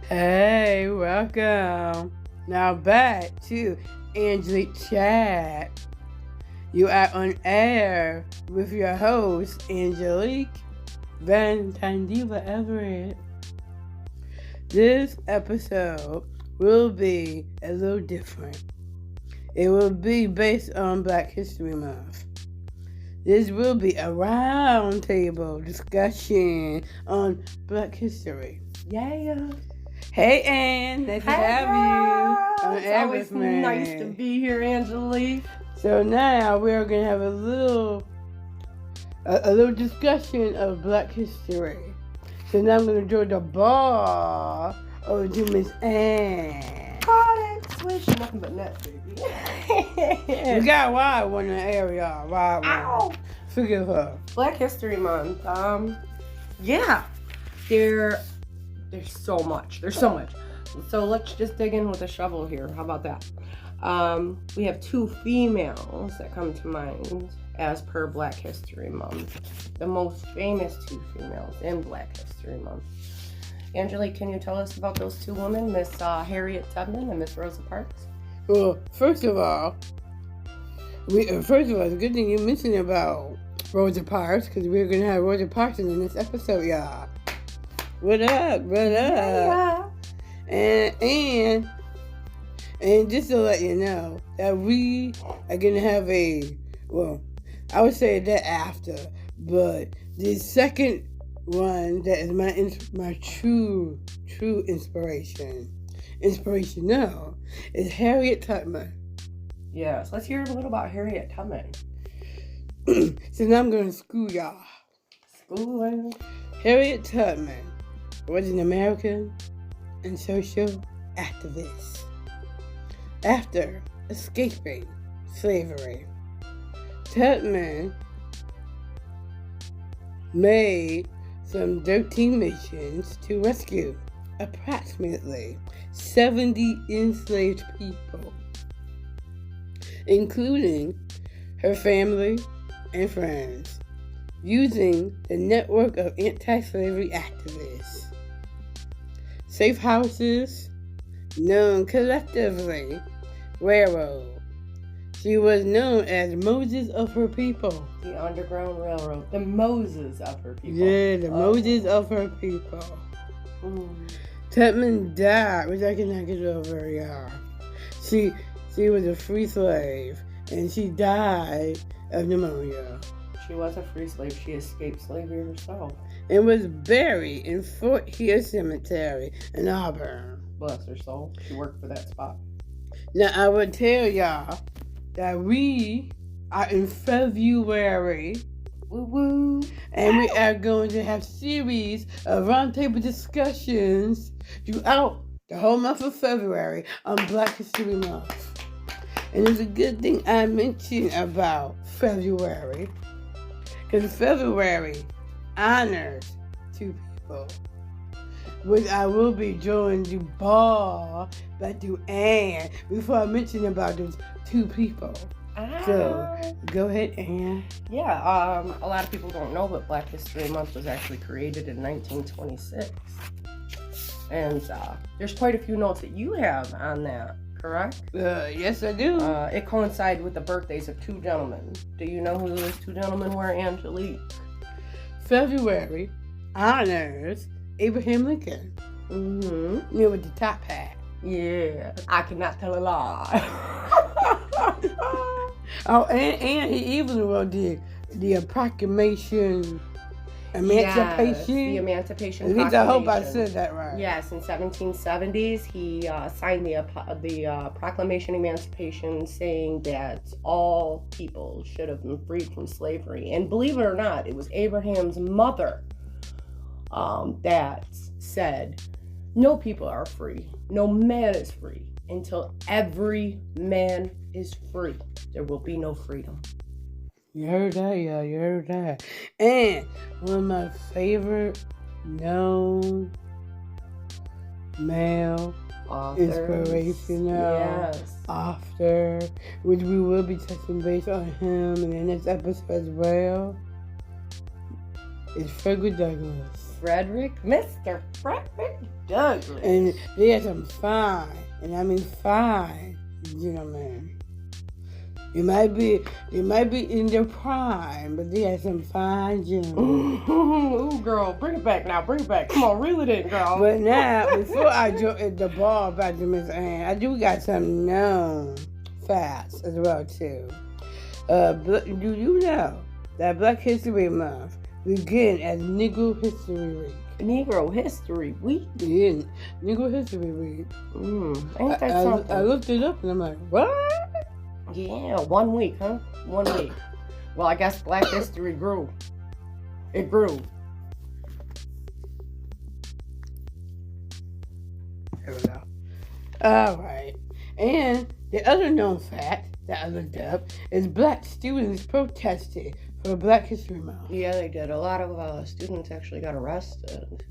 Hey, welcome. Now back to Angelique Chat. You are on air with your host, Angelique Valentine Diva Everett. This episode will be a little different. It will be based on Black History Month. This will be a roundtable discussion on Black history. Yeah. Hey, Ann, nice to have you on It's air always with me. nice to be here, Angelique. So now we're gonna have a little discussion of Black history. So now I'm gonna throw the ball over to Miss Ann. Got it. Swish. Nothing but net, baby. We got a wild one in the area. Wild one. Ow. Forgive her. Black History Month. Yeah. There's so much. So let's just dig in with a shovel here. How about that? We have two females that come to mind as per Black History Month. The most famous two females in Black History Month. Angelique, can you tell us about those two women, Miss Harriet Tubman and Miss Rosa Parks? Well, first of all, it's a good thing you mentioned about Rosa Parks, because we're gonna have Rosa Parks in this episode, y'all. What up? Yeah. And just to let you know that we are gonna have I would say that after, but the second one that is my true inspirational is Harriet Tubman. Yes, let's hear a little about Harriet Tubman. So now I'm gonna school y'all. Schooling. Harriet Tubman was an American and social activist. After escaping slavery, Tubman made some 13 missions to rescue approximately 70 enslaved people, including her family and friends, using the network of anti-slavery activists. Safe houses, known collectively Railroad. She was known as Moses of her people. The Underground Railroad. The Moses of her people. Yeah, the Moses of her people. Tubman died, which I cannot get over, y'all. She was a free slave, and she died of pneumonia. She was a free slave. She escaped slavery herself. And was buried in Fort Hill Cemetery in Auburn. Bless her soul. She worked for that spot. Now, I would tell y'all that we are in February. Woo-woo. And we are going to have series of roundtable discussions throughout the whole month of February on Black History Month. And it's a good thing I mentioned about February, because February honors two people, which I will be throwing the ball back to Ann before I mention about those two people. So, go ahead, Ann. Yeah, a lot of people don't know, but Black History Month was actually created in 1926. And there's quite a few notes that you have on that, correct? Yes, I do. It coincided with the birthdays of two gentlemen. Do you know who those two gentlemen were, Angelique? February honors Abraham Lincoln. Mm-hmm. You know, with the top hat. Yeah, I cannot tell a lie. And he even wrote the Proclamation Emancipation. Yes, the Emancipation At least Proclamation. I hope I said that right. Yes, in 1770s, he signed the Proclamation Emancipation, saying that all people should have been freed from slavery. And believe it or not, it was Abraham's mother that said, no people are free, no man is free until every man is free. There will be no freedom. You heard that, yeah, you heard that. And one of my favorite known male inspirational author, which we will be touching base on him in the next episode as well, is Frederick Douglass. Mr. Frederick Douglass. And they had some fine, and I mean fine, gentlemen. They might be in their prime, but they had some fine gentlemen. Ooh, girl, bring it back now. Bring it back. Come on, reel it in, girl. But now, before I join the ball back to Miss Ann, I do got some known facts as well too. Do you know that Black History Month begins as Negro History Week? Negro History Week? Yeah, Negro History Week. Ain't that something? I looked it up and I'm like, what? Yeah, 1 week, huh? 1 week. Well, I guess Black History grew. It grew. There we go. All right. And the other known fact that I looked up is Black students protested for Black History Month. Yeah, they did. A lot of students actually got arrested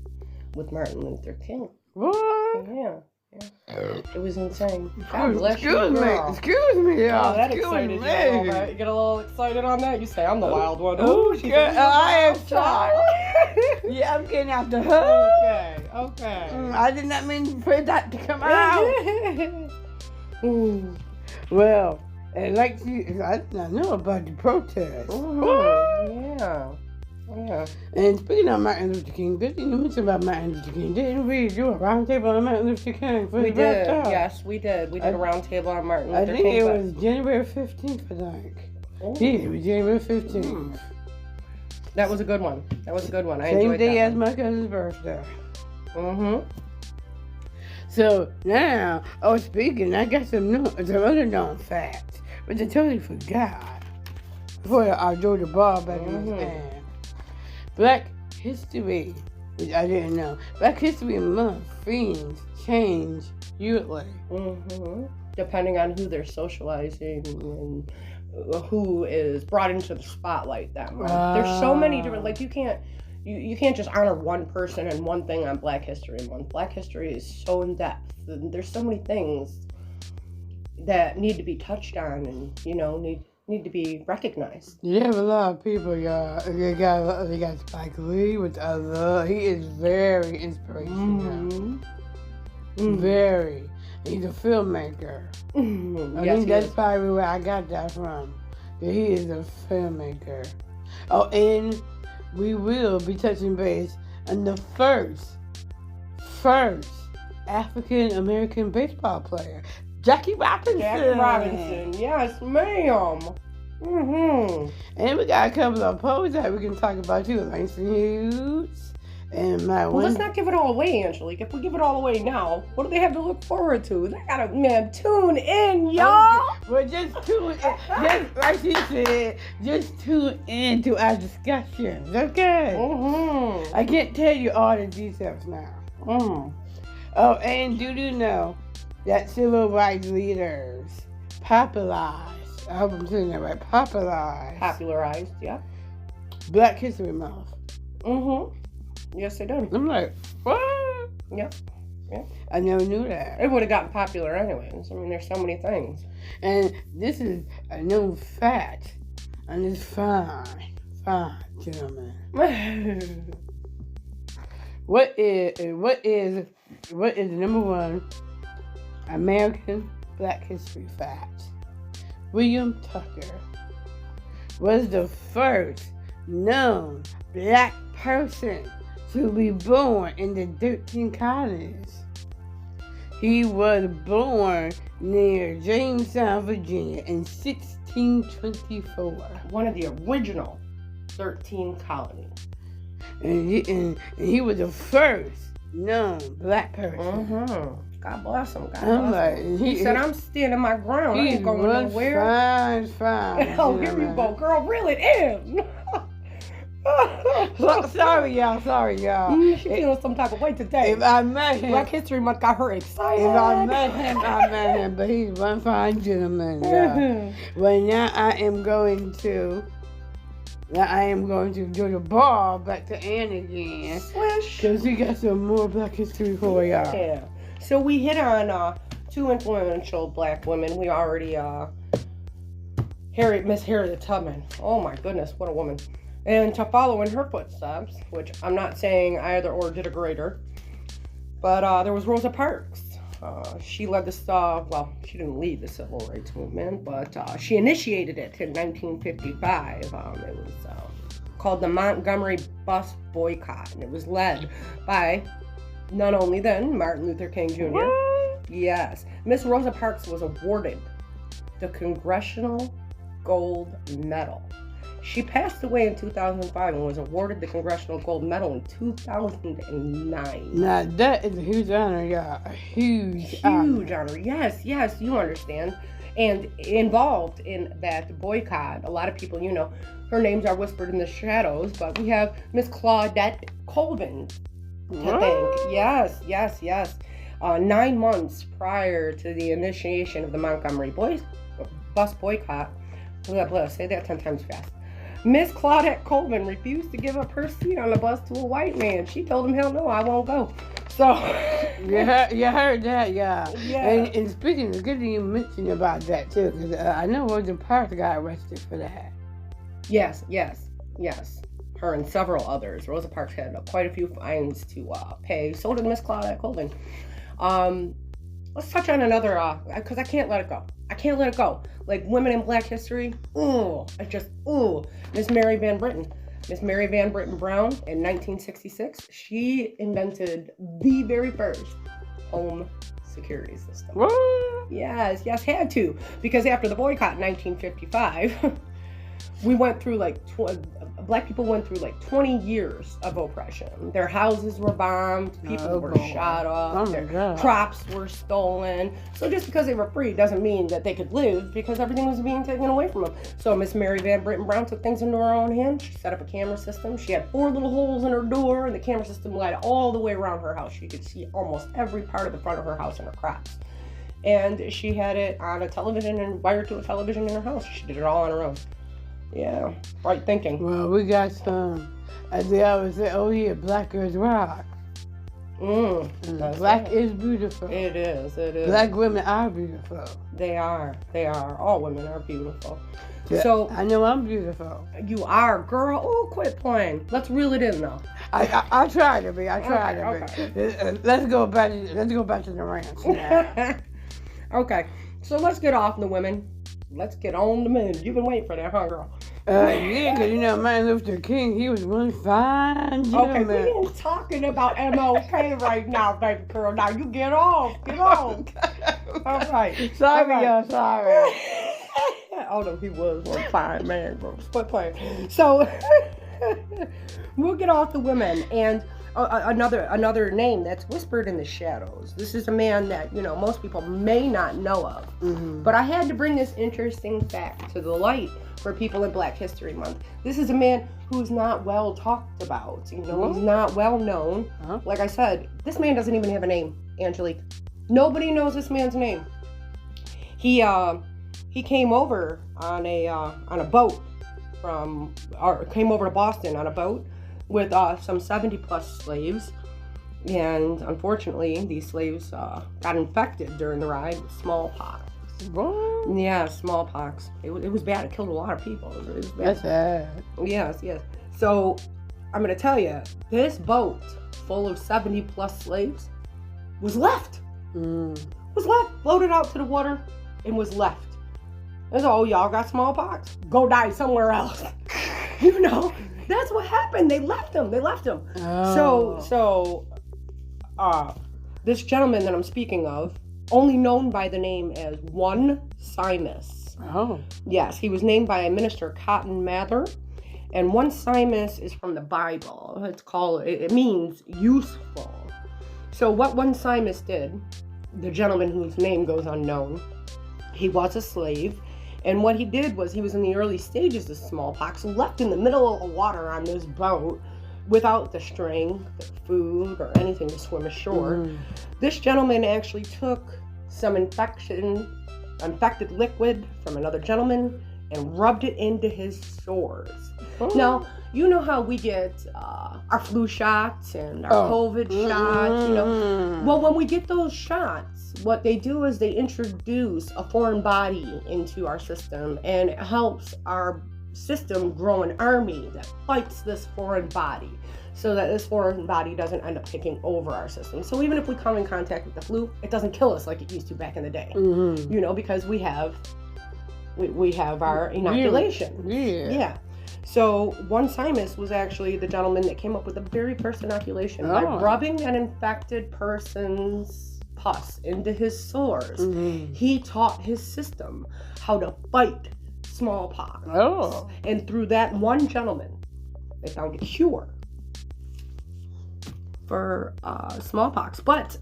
with Martin Luther King. What? Yeah. It was insane. God bless you, Excuse me, y'all. Oh, that Excuse excited me. you a little bit. You get a little excited on that? You say, I'm the wild one. Oh, she's girl, I am sorry. Yeah, I'm getting out the hood. Okay. I did not mean for that to come out. Well, and like I know about the protest. Yeah. And speaking of Martin Luther King, good thing you mentioned about Martin Luther King. Didn't we do a roundtable on Martin Luther King? We did. Yes, we did. We did a roundtable on Martin Luther King. I think it was January 15th, I think. Yeah, it was January 15th. That was a good one. I enjoyed that. Same day as my cousin's birthday. So now, speaking, I got some other known facts, which I totally forgot before I drew the ball back in my hand. Black History, which I didn't know. Black History Month themes change yearly. Depending on who they're socializing and who is brought into the spotlight that month. There's so many different, like you can't just honor one person and one thing on Black History Month. Black history is so in depth, and there's so many things that need to be touched on and need to be recognized. You have a lot of people, y'all. They got Spike Lee, which I love. He is very inspirational. Very. He's a filmmaker. I think that's probably where I got that from. That he is a filmmaker. Oh, and we will be touching base on the first African American baseball player, Jackie Robinson. Yes, ma'am. And we got a couple of poets that we can talk about too, Langston Hughes and my Well, let's not give it all away, Angelique. If we give it all away now, what do they have to look forward to? They gotta, tune in, y'all. Okay. Well, just tune in. Just like she said, just tune in to our discussions, okay? I can't tell you all the details now. Oh, and do you know that civil rights leaders popularized, I hope I'm saying that right, Popularized, yeah. Black History Month. Yes, they did. I'm like, what? Yeah. I never knew that. It would have gotten popular anyways. I mean, there's so many things. And this is a known fact, and it's fine, gentlemen. What is the number one American Black History fact? William Tucker was the first known black person to be born in the 13 colonies. He was born near Jamestown, Virginia in 1624. One of the original 13 colonies. And he was the first known black person. God bless him. He said, I'm standing my ground. I ain't going nowhere. Fine. Oh, here you go, girl. Reel it in. Sorry, y'all. She feeling some type of way today. If I met him, Black History Month got her excited. If I met him, but he's one fine gentleman. Yeah. Well, now I am going to do the ball back to Ann again. Swish. Because we got some more Black History for y'all. Yeah. So we hit on two influential black women. We already, Miss Harriet Tubman. Oh my goodness, what a woman. And to follow in her footsteps, which I'm not saying either or did a greater, but there was Rosa Parks. She led this, she didn't lead the civil rights movement, but she initiated it in 1955. It was called the Montgomery Bus Boycott, and it was led by none only then Martin Luther King Jr. What? Yes. Miss Rosa Parks was awarded the Congressional Gold Medal. She passed away in 2005 and was awarded the Congressional Gold Medal in 2009. Now that is a huge honor, y'all. A huge honor. Yes, you understand. And involved in that boycott, a lot of people, her names are whispered in the shadows, but we have Miss Claudette Colvin to thank. Yes. 9 months prior to the initiation of the Montgomery bus boycott, say that 10 times fast. Miss Claudette Colvin refused to give up her seat on the bus to a white man. She told him, hell no, I won't go. So you heard that, yeah. And speaking of, good thing you mentioned about that too, because I know Rosa Parks got arrested for that. Yes. Her and several others. Rosa Parks had quite a few fines to pay. So did Miss Claudette Colvin. Let's touch on another, because I can't let it go. Like women in Black history, Miss Mary Van Britten. Miss Mary Van Britten Brown in 1966, she invented the very first home security system. What? Yes, had to. Because after the boycott in 1955, we went through Black people went through 20 years of oppression. Their houses were bombed, people were shot up, their crops were stolen. So just because they were free doesn't mean that they could live, because everything was being taken away from them. So Miss Mary Van Britten Brown took things into her own hands. She set up a camera system. She had 4 little holes in her door, and the camera system led all the way around her house. She could see almost every part of the front of her house and her crops. And she had it on a television and wired to a television in her house. She did it all on her own. Yeah, right thinking. Well, we got some, as they always say, oh yeah, Black girls rock. Black is beautiful. It is. Black women are beautiful. They are. All women are beautiful. Yeah, so I know I'm beautiful. You are, girl. Oh, quit playing. Let's reel it in, though. I try to be. Okay. Let's go back to the ranch now. Okay, so let's get off the women. Let's get on the men. You've been waiting for that, huh, girl? Yeah, because Martin Luther King, he was one fine gentleman. Okay, we ain't talking about MLK right now, baby girl. Now you get off. All right. Sorry, y'all. Sorry. Oh no, he was one fine man, bro. Quit playing. So we'll get off the women, and another name that's whispered in the shadows. This is a man that most people may not know of, but I had to bring this interesting fact to the light for people in Black History Month. This is a man who's not well talked about. He's not well known. Like I said, this man doesn't even have a name, Angelique. Nobody knows this man's name. He came over on a boat came over to Boston on a boat with some 70 plus slaves, and unfortunately these slaves got infected during the ride with smallpox. What? Yeah, smallpox. It was bad. It killed a lot of people. It was bad. That's sad. Yes. So I'm gonna tell you, this boat full of 70 plus slaves was left. Floated out to the water and was left. And so, y'all got smallpox? Go die somewhere else. That's what happened. They left him. Oh. So, this gentleman that I'm speaking of, only known by the name as One Simus. Oh. Yes, he was named by Minister Cotton Mather. And One Simus is from the Bible. It means useful. So what One Simus did, the gentleman whose name goes unknown, he was a slave. And what he did was, he was in the early stages of smallpox, left in the middle of the water on this boat without the string, the food, or anything to swim ashore. This gentleman actually took some infected liquid from another gentleman and rubbed it into his sores. Now, you know how we get our flu shots and our COVID shots, Well, when we get those shots, what they do is they introduce a foreign body into our system, and it helps our system grow an army that fights this foreign body so that this foreign body doesn't end up taking over our system. So even if we come in contact with the flu, it doesn't kill us like it used to back in the day. You know, because we have our inoculation. Yeah. So one Simus was actually the gentleman that came up with the very first inoculation by rubbing an infected person's pus into his sores. He taught his system how to fight smallpox. And through that one gentleman, they found a cure for smallpox. But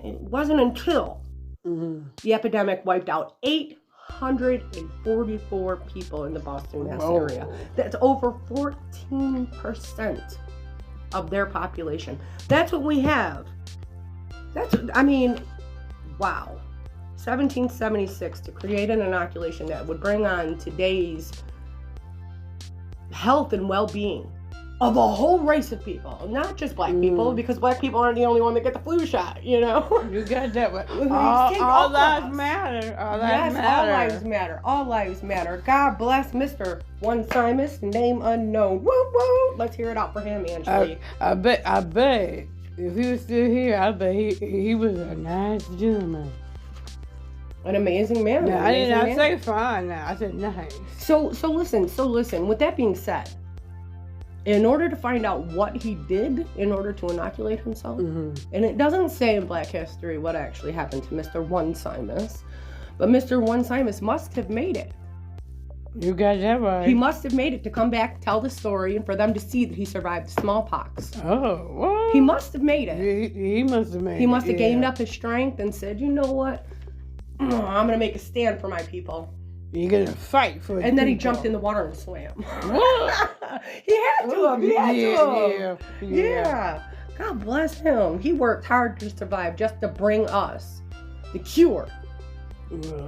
it wasn't until the epidemic wiped out 844 people in the Boston, Mass area. That's over 14% of their population. That's what we have. Wow. 1776 to create an inoculation that would bring on today's health and well-being of a whole race of people, not just black people, because black people aren't the only one that get the flu shot, you know? You got that one. All lives matter. All lives matter. All lives matter. God bless Mr. One Simus, name unknown. Woo woo! Let's hear it out for him, Angelique. I bet. If he was still here, I bet he was a nice gentleman. An amazing man. No, I did not say fine now. I said nice. So listen. With that being said, in order to find out what he did in order to inoculate himself, and it doesn't say in Black History what actually happened to Mr. One Simus, but Mr. One Simus must have made it. You got that right. He must have made it to come back, tell the story, and for them to see that he survived the smallpox. Oh, what? He must have made it. He must have made it. He must have gained up his strength and said, you know what? I'm going to make a stand for my people. You're going to fight for it. And then he jumped in the water and swam. He had to. Yeah. God bless him. He worked hard to survive just to bring us the cure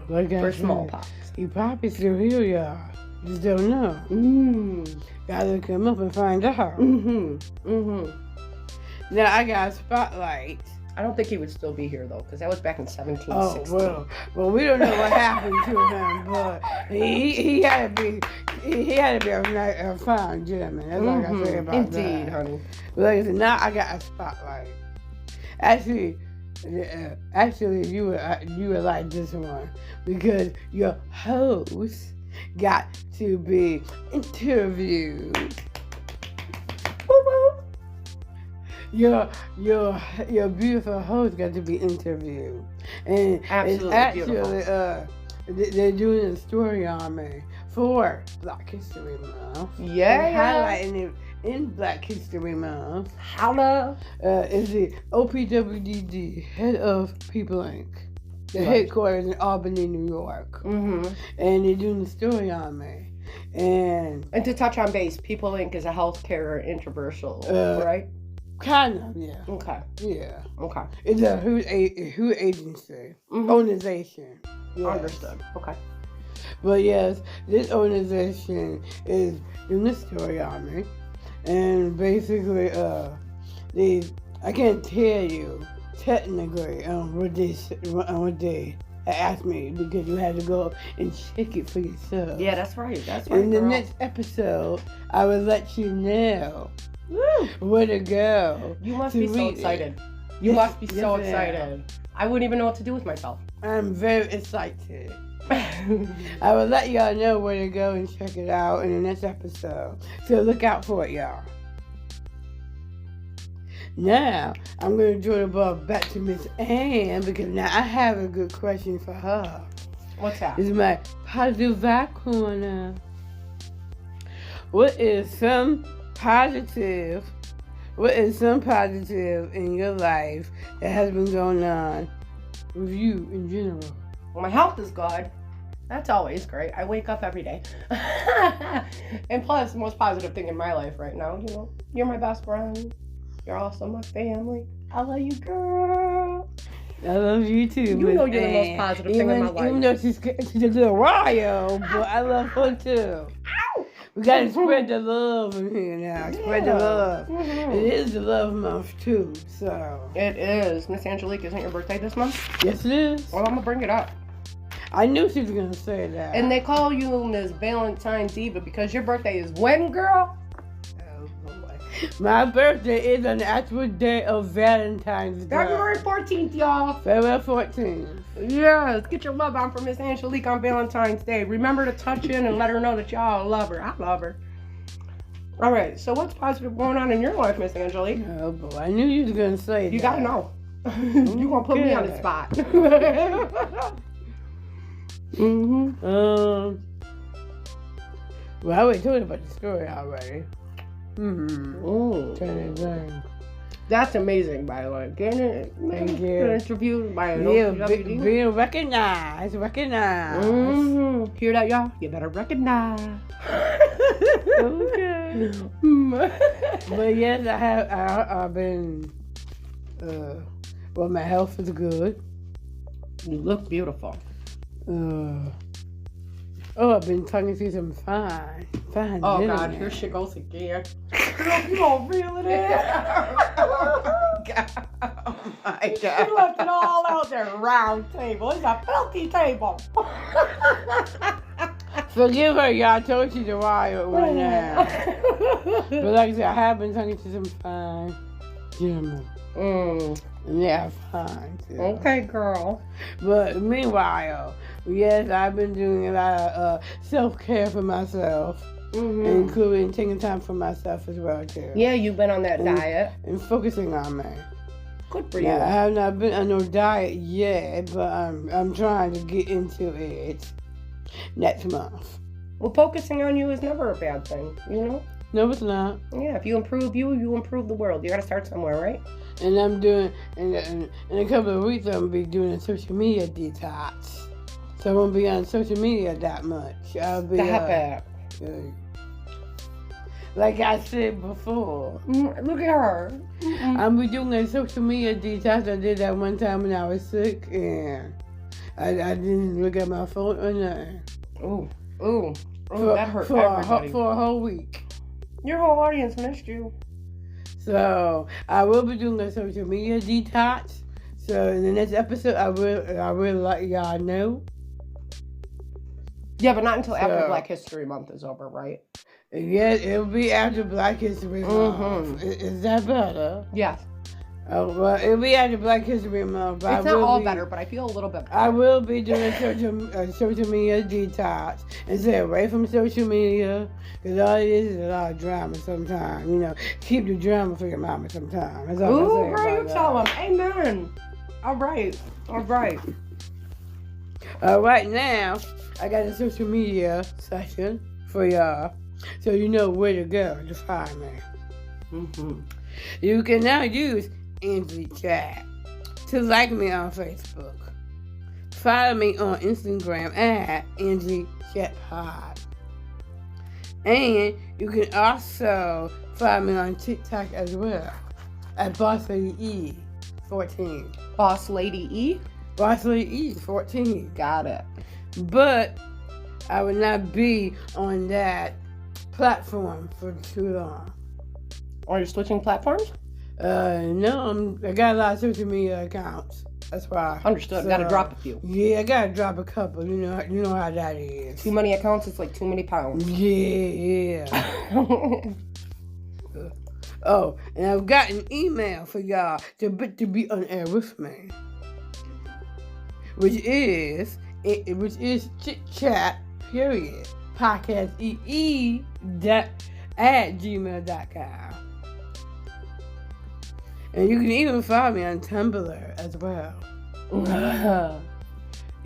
for smallpox. He probably still here, y'all. Just don't know. Gotta come up and find out. Now I got a spotlight. I don't think he would still be here though, because that was back in 1760. Oh well, we don't know what happened to him, but he had to be a fine gentleman. That's all I gotta say about that. Indeed, honey. But like I said, now I got a spotlight. Actually, you would like this one because your host got to be interviewed. Your beautiful host got to be interviewed, and absolutely it's beautiful. They're doing a story on me for Black History Month. Highlighting it in Black History Month. Holla! Is the OPWDD, head of People Inc., the headquarters in Albany, New York. And they're doing a story on me. And to touch on base, People Inc. is a healthcare infomercial, right? Kind of, yeah. Okay. Yeah. Okay. It's a who agency, organization. Yes. Understood. Okay. But yes, this organization is doing a story on me. And basically, I can't tell you technically what they asked me because you had to go and check it for yourself. Yeah, that's right. In the next episode, I will let you know where to go. You must be so excited. You must be so excited. I wouldn't even know what to do with myself. I'm very excited. I will let y'all know where to go and check it out in the next episode. So look out for it, y'all. Now, I'm going to throw the ball back to Miss Ann because now I have a good question for her. What's that? This is my positive vibe corner. What is some positive in your life that has been going on with you in general? Well, my health is good. That's always great. I wake up every day. And plus, the most positive thing in my life right now, you're my best friend. You're also my family. I love you, girl. I love you too. You know you're the most positive thing in my life. Even though she's a little wild, but I love her too. Ow! We gotta spread the love in here now. Spread the love. It is the love month too, so. It is. Miss Angelique, isn't your birthday this month? Yes, it is. Well, I'm gonna bring it up. I knew she was gonna say that. And they call you Miss Valentine's Diva because your birthday is when, girl? Oh boy. My birthday is on the actual day of Valentine's Day. February 14th, y'all. February 14th. Yes, get your love on for Miss Angelique on Valentine's Day. Remember to touch in and let her know that y'all love her. I love her. All right, so what's positive going on in your life, Miss Angelique? Oh boy, I knew you was gonna say that. You gotta know. You gonna put me on the spot. Mm-hmm. Well, I already told you about the story already. Mm-hmm. That's amazing, by the way. Getting it, thank you. Interviewed by an OPWD. Being recognized. Mm-hmm. Hear that, y'all? You better recognize. Okay. But yes, I've been. Well, my health is good. You look beautiful. I've been talking to some fine. Oh God, here she goes again. Girl, you gonna reel it in? Oh my God. She left it all out there. Round table. It's a filthy table. Forgive her, y'all. I told you the wire one now. But like I said, I have been talking to some fine gentlemen. And they're fine too. Okay, girl. But meanwhile, yes, I've been doing a lot of self-care for myself, including taking time for myself as well too. Yeah, you've been on that diet and focusing on me. Good for you. Now, I have not been on no diet yet, but I'm trying to get into it next month. Well, focusing on you is never a bad thing, you know? No, it's not. Yeah, if you improve you improve the world. You gotta start somewhere, right? And I'm doing, in a couple of weeks, I'm going to be doing a social media detox. So I won't be on social media that much. I'll be, like I said before. Look at her. I'll be doing a social media detox. I did that one time when I was sick, and I didn't look at my phone or nothing. Ooh, that hurt everybody. For a whole week. Your whole audience missed you. So I will be doing a social media detox. So in the next episode, I will let y'all know. Yeah, but not until after Black History Month is over, right? Yeah, it'll be after Black History Month. Is that better? Yes. Oh, well, it'll be after Black History Month. It's not all better, but I feel a little bit better. I will be doing a social media detox and stay away from social media, because all it is a lot of drama sometimes. You know, keep the drama for your mama sometimes. That's all Ooh, I say girl, you about tell that. them. Amen. All right. Right now, I got a social media session for y'all, so you know where to go to find me. You can now use Angie Chat to like me on Facebook. Follow me on Instagram at Angie Chat Pod. And you can also find me on TikTok as well at Boss Lady E 14. Boss Lady E? Boss Lady E 14. Got it. But I will not be on that platform for too long. Are you switching platforms? No, I got a lot of social media accounts. That's why. Understood. Gotta drop a few. Yeah, I gotta drop a couple. You know how that is. Too many accounts, it's like too many pounds. Yeah. Oh, and I've got an email for y'all to be on air with me, which is chitchat period podcast at gmail.com. And you can even find me on Tumblr as well.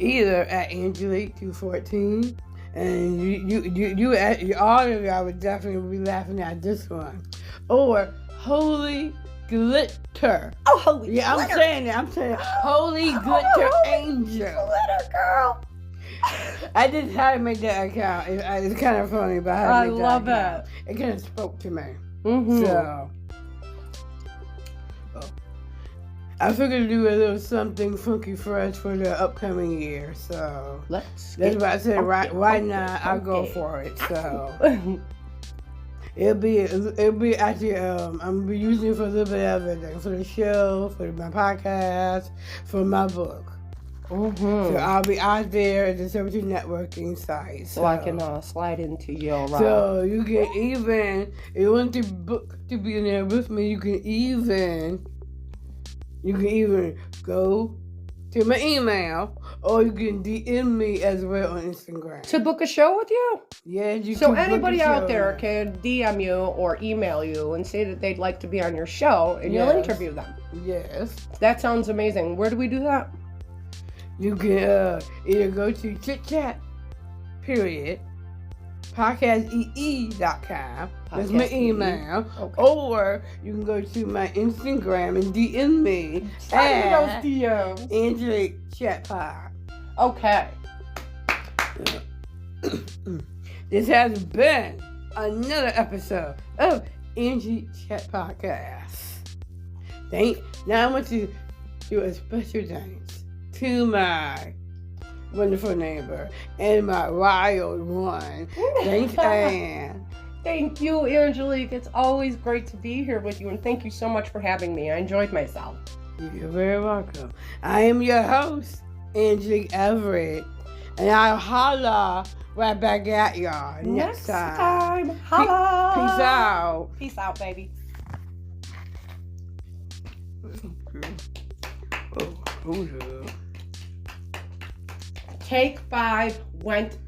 Either at Angelique214, and you all of y'all would definitely be laughing at this one, or Holy Glitter. Oh, holy yeah, glitter. I'm saying Holy Glitter Angel. Glitter girl. I just had to make that account. It's kind of funny, but I love it. It kind of spoke to me. So I figured to do a little something funky fresh for the upcoming year. So that's why I said right now I'll go for it. So it'll be actually I'm gonna be using it for a little bit of everything, for the show, for my podcast, for my book. So I'll be out there at the Servitude Networking site. So I can slide into your So you can even, if you want to book to be in there with me, you can even go to my email, or you can DM me as well on Instagram. to book a show with you? Yeah, you So can book anybody a out show. there can DM you or email you and say that they'd like to be on your show, and you'll interview them. Yes. That sounds amazing. Where do we do that? You can either go to chitchat, podcastee.com. That's my email. Okay. Or you can go to my Instagram and DM me at DMs. Angelic Chatpod. Okay. This has been another episode of Angie Chat Podcast. Now I want to do a special thanks to my wonderful neighbor and my wild one. Thanks, Anne. Thank you, Angelique. It's always great to be here with you, and thank you so much for having me. I enjoyed myself. You're very welcome. I am your host, Angelique Everett, and I'll holla right back at y'all next time. Holla. Peace out. Peace out, baby. Oh, Take 5 went